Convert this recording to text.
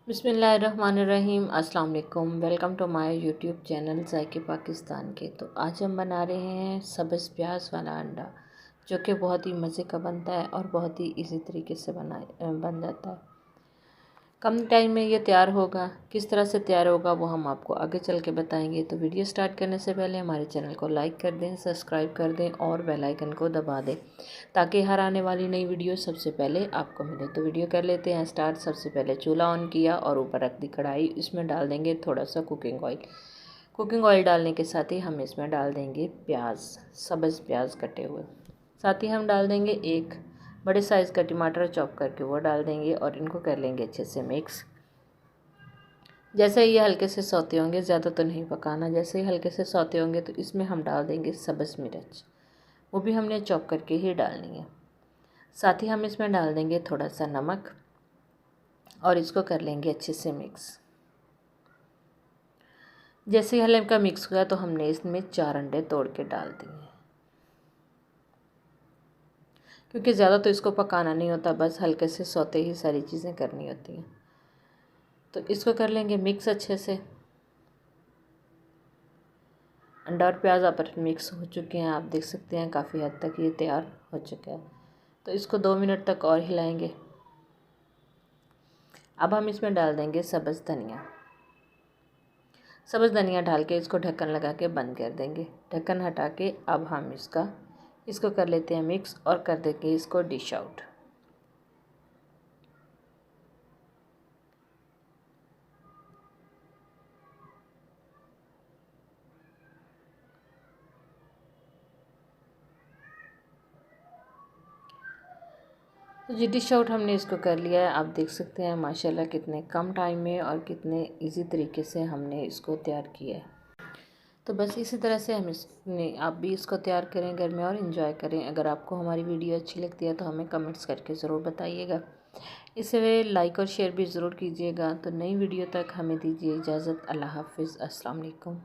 बिस्मिल्लाहिर्रहमानिर्रहीम। अस्सलाम वालेकुम। Welcome to my YouTube channel Zaike Pakistan के। तो आज हम बना रहे हैं सब्ज़ प्याज वाला अंडा, जो कि बहुत ही मज़े का बनता है और बहुत ही इजी तरीके से बन जाता है। कम टाइम में ये तैयार होगा। किस तरह से तैयार होगा वो हम आपको आगे चल के बताएंगे। तो वीडियो स्टार्ट करने से पहले हमारे चैनल को लाइक कर दें, सब्सक्राइब कर दें और बेल आइकन को दबा दें, ताकि हर आने वाली नई वीडियो सबसे पहले आपको मिले। तो वीडियो कर लेते हैं स्टार्ट। सबसे पहले चूल्हा ऑन किया और ऊपर रख दी कढ़ाई। इसमें डाल देंगे थोड़ा सा कुकिंग ऑयल। कुकिंग ऑयल डालने के साथ ही हम इसमें डाल देंगे प्याज, सब्ज़ प्याज कटे हुए। साथ ही हम डाल देंगे एक बड़े साइज़ का टमाटर चॉप करके वो डाल देंगे और इनको कर लेंगे अच्छे से मिक्स। जैसे ये हल्के से सौते होंगे, ज़्यादा तो नहीं पकाना, जैसे ही हल्के से सौते होंगे तो इसमें हम डाल देंगे सब्ज़ मिर्च, वो भी हमने चॉप करके ही डालनी है। साथ ही हम इसमें डाल देंगे थोड़ा सा नमक और इसको कर लेंगे अच्छे से मिक्स। जैसे ही हल्का मिक्स हुआ तो हमने इसमें 4 अंडे तोड़ के डाल दिए, क्योंकि ज़्यादा तो इसको पकाना नहीं होता, बस हल्के से सौते ही सारी चीज़ें करनी होती हैं। तो इसको कर लेंगे मिक्स अच्छे से। अंडा और प्याज आपस में मिक्स हो चुके हैं, आप देख सकते हैं काफ़ी हद तक ये तैयार हो चुका है। तो इसको 2 मिनट तक और हिलाएंगे। अब हम इसमें डाल देंगे सब्ज़ धनिया। सब्ज़ धनिया डाल के इसको ढक्कन लगा के बंद कर देंगे। ढक्कन हटा के अब हम इसको कर लेते हैं मिक्स और कर देंगे इसको डिश आउट। तो जी डिश आउट हमने इसको कर लिया है। आप देख सकते हैं माशाल्लाह कितने कम टाइम में और कितने इजी तरीके से हमने इसको तैयार किया है। तो बस इसी तरह से आप भी इसको तैयार करें घर में और इन्जॉय करें। अगर आपको हमारी वीडियो अच्छी लगती है तो हमें कमेंट्स करके ज़रूर बताइएगा। इसे लाइक और शेयर भी ज़रूर कीजिएगा। तो नई वीडियो तक हमें दीजिए इजाज़त। अल्लाह हाफ़िज़। अस्सलाम वालेकुम।